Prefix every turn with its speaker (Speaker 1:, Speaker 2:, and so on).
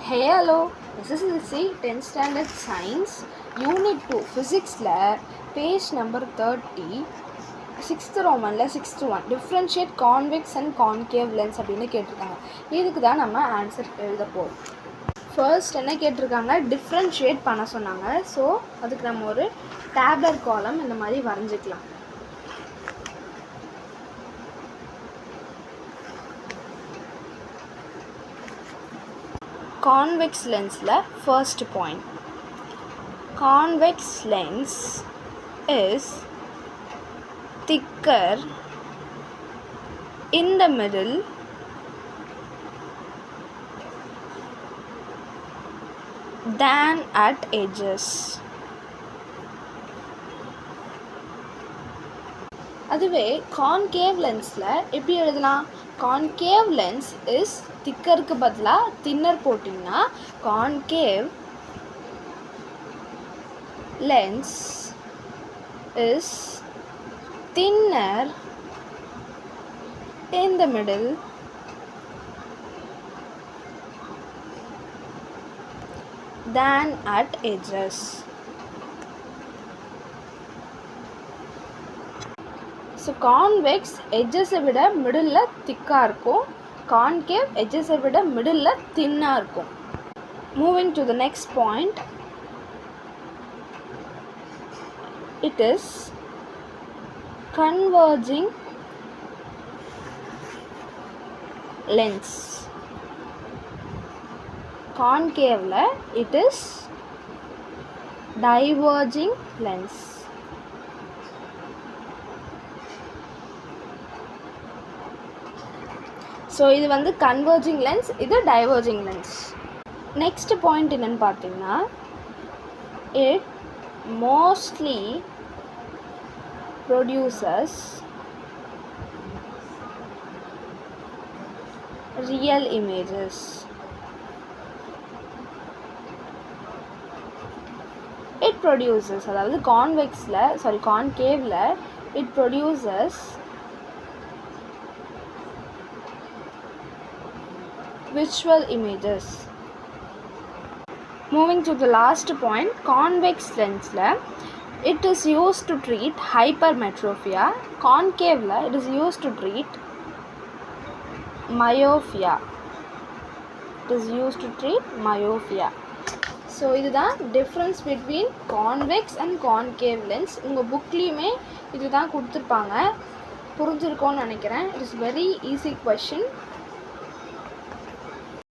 Speaker 1: Hey, hello. This is Lizzie, 10th Standard Science, Unit 2, Physics, page number 30, 6th Roman, 6th one, differentiate convex and concave lens அப்படின்னு கேட்டிருக்காங்க. இதுக்கு தான் நம்ம answer எழுத போகிறோம். First என்ன கேட்டிருக்காங்க, டிஃப்ரென்ஷியேட் பண்ண சொன்னாங்க. ஸோ அதுக்கு நம்ம ஒரு டேப்லர் காலம் இந்த மாதிரி வரைஞ்சிக்கலாம். Convex lens first point. Convex lens is thicker in the middle than at edges. அதுவே கான்கேவ் லென்ஸில் எப்படி எழுதலாம்? கான்கேவ் லென்ஸ் இஸ் திக்கருக்கு பதிலாக தின்னர் போட்டிங்கன்னா concave lens is thinner in the middle than at edges. So convex எட்ஜஸை விட middle திக்காக இருக்கும், கான்கேவ் எட்ஜஸை விட மிடில் தின்னாக இருக்கும். Moving to the next point, it is converging lens. கான்கேவ்ல it is diverging lens. So இது வந்து கன்வர்ஜிங் லென்ஸ், இது டைவர்ஜிங் லென்ஸ். நெக்ஸ்ட் பாயிண்ட் என்னென்னு பார்த்தீங்கன்னா, it mostly produces real images. It produces, அதாவது கான்கேவ்ல it produces visual images. Moving to the last point, convex lens it is used to treat hypermetropia. Concave it is used to treat myopia. It is used to treat myopia. So இதுதான் difference between convex and concave lens. உங்கள் புக்லேயுமே இது தான் கொடுத்துருப்பாங்க. புரிஞ்சிருக்கோன்னு நினைக்கிறேன். It is very easy question.